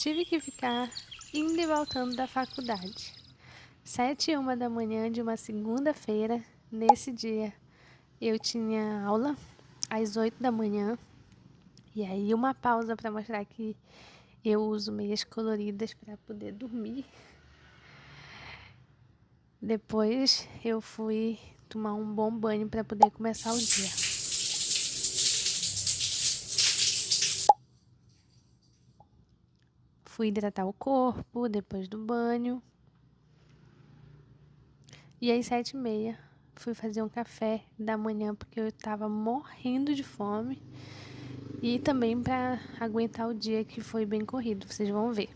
tive que ficar indo e voltando da faculdade. 7h01 da manhã de uma segunda-feira, nesse dia, eu tinha aula às 8 da manhã. E aí uma pausa para mostrar que eu uso meias coloridas para poder dormir. Depois eu fui tomar um bom banho para poder começar o dia. Fui hidratar o corpo depois do banho. E às 7h30 fui fazer um café da manhã porque eu estava morrendo de fome. E também para aguentar o dia que foi bem corrido, vocês vão ver.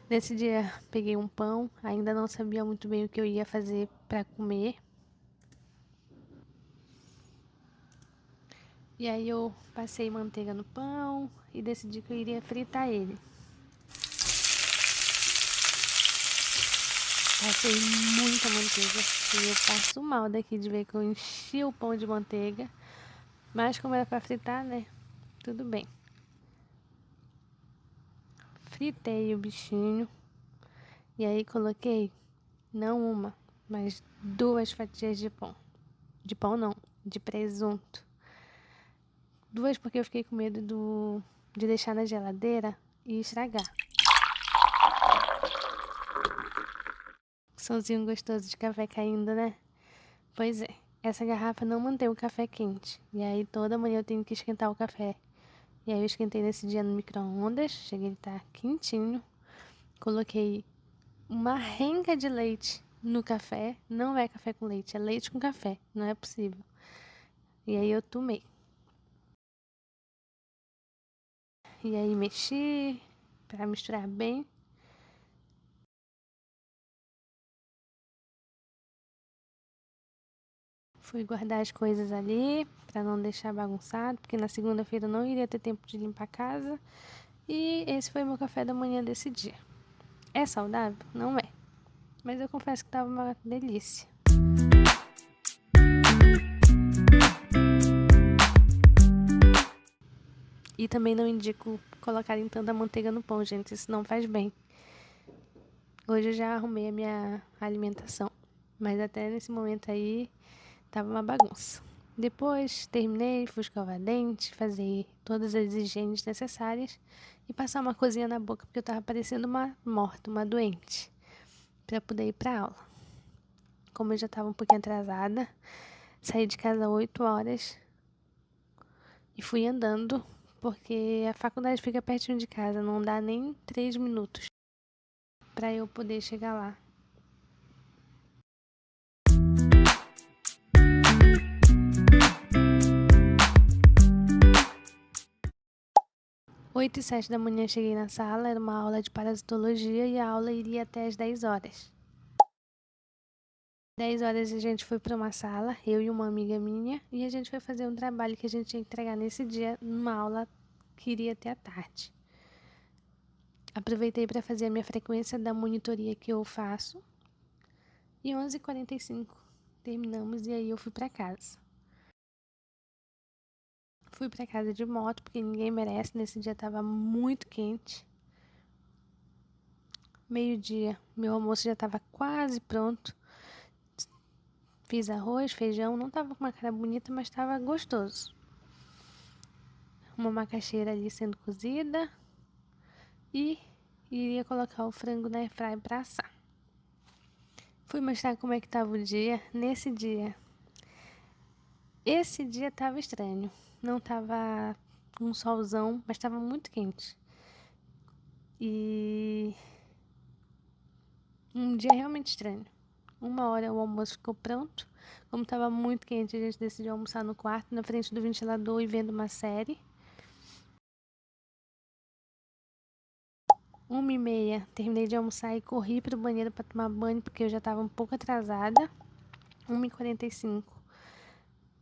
Nesse dia peguei um pão, ainda não sabia muito bem o que eu ia fazer para comer. E aí eu passei manteiga no pão e decidi que eu iria fritar ele. Passei muita manteiga e eu passo mal daqui de ver que eu enchi o pão de manteiga. Mas como era para fritar, né? Tudo bem. Fritei o bichinho e aí coloquei não uma, mas 2 fatias de pão. De pão não, de presunto. 2 porque eu fiquei com medo de deixar na geladeira e estragar. Sonzinho gostoso de café caindo, né? Pois é, essa garrafa não mantém o café quente. E aí toda manhã eu tenho que esquentar o café. E aí eu esquentei nesse dia no micro-ondas, cheguei a estar quentinho. Coloquei uma renca de leite no café. Não é café com leite, é leite com café. Não é possível. E aí eu tomei. E aí mexi para misturar bem. Fui guardar as coisas ali para não deixar bagunçado, porque na segunda-feira eu não iria ter tempo de limpar a casa. E esse foi meu café da manhã desse dia. É saudável? Não é. Mas eu confesso que tava uma delícia. E também não indico colocarem tanta manteiga no pão, gente. Isso não faz bem. Hoje eu já arrumei a minha alimentação. Mas até nesse momento aí, tava uma bagunça. Depois terminei, fui escovar dente, fazer todas as higienes necessárias e passar uma coisinha na boca, porque eu tava parecendo uma morta, uma doente, para poder ir pra aula. Como eu já tava um pouquinho atrasada, saí de casa às 8 horas e fui andando, porque a faculdade fica pertinho de casa, não dá nem 3 minutos para eu poder chegar lá. 8h07 da manhã cheguei na sala, era uma aula de parasitologia e a aula iria até às 10 horas. 10 horas a gente foi para uma sala, eu e uma amiga minha, e a gente foi fazer um trabalho que a gente tinha que entregar nesse dia, numa aula que iria até à tarde. Aproveitei para fazer a minha frequência da monitoria que eu faço. E 11h45 terminamos e aí eu fui para casa. Fui para casa de moto porque ninguém merece, nesse dia tava muito quente. Meio-dia, meu almoço já tava quase pronto. Fiz arroz, feijão, não tava com uma cara bonita, mas tava gostoso. Uma macaxeira ali sendo cozida e iria colocar o frango na airfryer para assar. Fui mostrar como é que tava o dia nesse dia. Esse dia tava estranho, não tava um solzão, mas tava muito quente. E um dia realmente estranho. 1h o almoço ficou pronto. Como estava muito quente, a gente decidiu almoçar no quarto, na frente do ventilador e vendo uma série. 1h30, terminei de almoçar e corri pro banheiro para tomar banho, porque eu já estava um pouco atrasada. 1h45,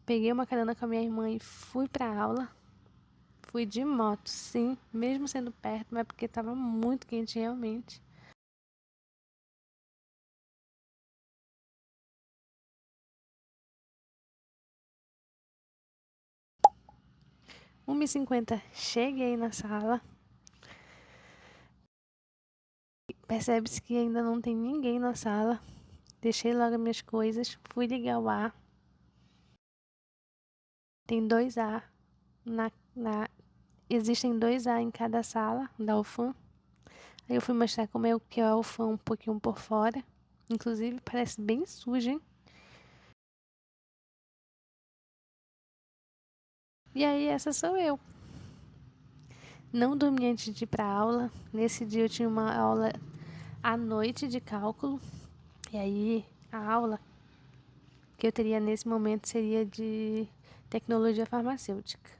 peguei uma carona com a minha irmã e fui pra aula. Fui de moto, sim, mesmo sendo perto, mas porque estava muito quente realmente. 1h50, cheguei na sala. percebe-se que ainda não tem ninguém na sala. Deixei logo minhas coisas, fui ligar o ar. Tem 2 ar existem 2 ar em cada sala da UFAM. Aí eu fui mostrar como é que é a UFAM um pouquinho por fora. Inclusive parece bem sujo, hein? E aí essa sou eu. Não dormi antes de ir pra aula. Nesse dia eu tinha uma aula à noite de cálculo. E aí a aula que eu teria nesse momento seria de tecnologia farmacêutica.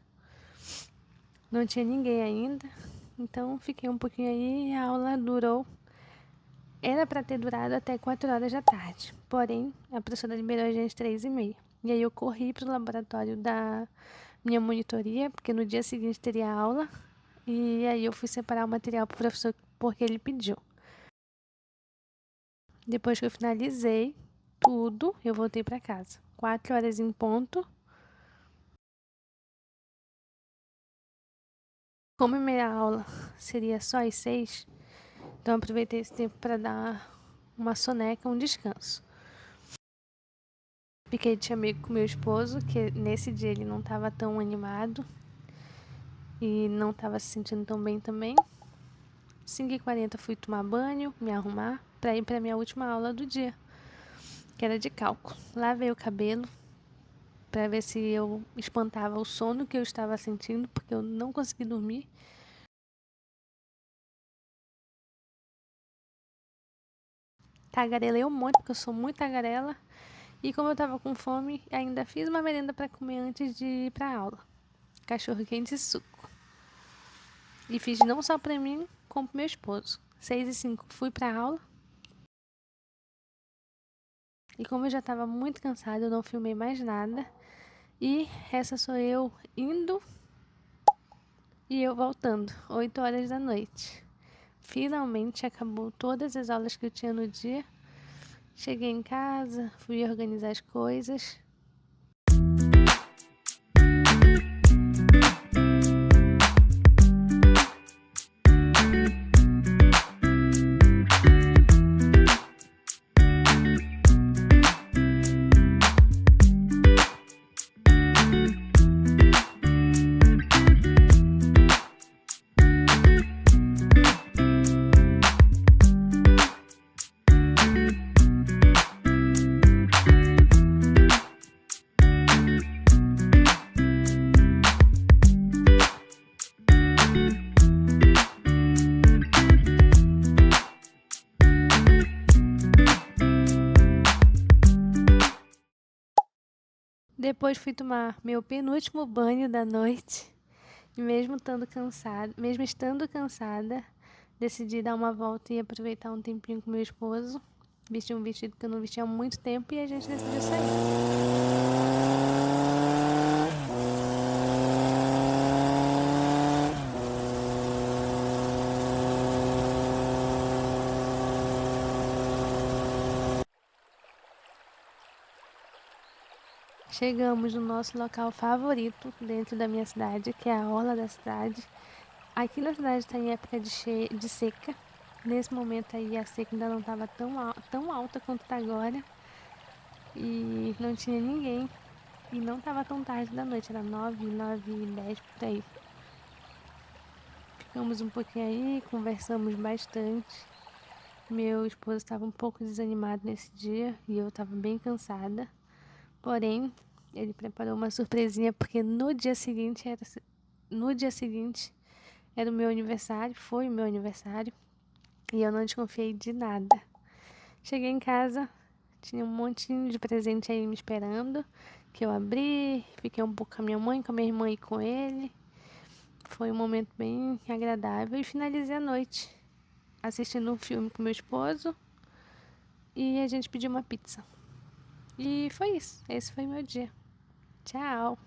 Não tinha ninguém ainda, então fiquei um pouquinho aí e a aula durou. Era para ter durado até 4 horas da tarde, porém a professora liberou a gente 3h30. E aí eu corri para o laboratório da minha monitoria, porque no dia seguinte teria aula, e aí eu fui separar o material para o professor porque ele pediu. Depois que eu finalizei tudo, eu voltei para casa. 4 horas em ponto. Como a minha aula seria só às 6, então eu aproveitei esse tempo para dar uma soneca, um descanso. Fiquei de amigo com meu esposo, que nesse dia ele não estava tão animado e não estava se sentindo tão bem também. 5h40 fui tomar banho, me arrumar para ir para minha última aula do dia, que era de cálculo. Lavei o cabelo para ver se eu espantava o sono que eu estava sentindo, porque eu não consegui dormir. Tagarelei um monte, porque eu sou muito tagarela. E como eu tava com fome, ainda fiz uma merenda para comer antes de ir pra aula. Cachorro quente e suco. E fiz não só pra mim, como pro meu esposo. 6h05 fui pra aula. E como eu já tava muito cansada, eu não filmei mais nada. E essa sou eu indo e eu voltando. 8 horas da noite. Finalmente acabou todas as aulas que eu tinha no dia. Cheguei em casa, fui organizar as coisas. Depois fui tomar meu penúltimo banho da noite. E mesmo estando cansada, decidi dar uma volta e aproveitar um tempinho com meu esposo. Vesti um vestido que eu não vestia há muito tempo e a gente decidiu sair. Chegamos no nosso local favorito dentro da minha cidade, que é a orla da cidade. Aqui na cidade está em época de seca. Nesse momento aí a seca ainda não estava tão alta quanto está agora. E não tinha ninguém. E não estava tão tarde da noite, era 9h10 por aí. Ficamos um pouquinho aí, conversamos bastante. Meu esposo estava um pouco desanimado nesse dia e eu estava bem cansada. Porém, ele preparou uma surpresinha porque no dia seguinte era o meu aniversário, foi o meu aniversário, e eu não desconfiei de nada. Cheguei em casa, tinha um montinho de presente aí me esperando, que eu abri, fiquei um pouco com a minha mãe, com a minha irmã e com ele. Foi um momento bem agradável e finalizei a noite assistindo um filme com meu esposo e a gente pediu uma pizza. E foi isso, esse foi meu dia. Tchau!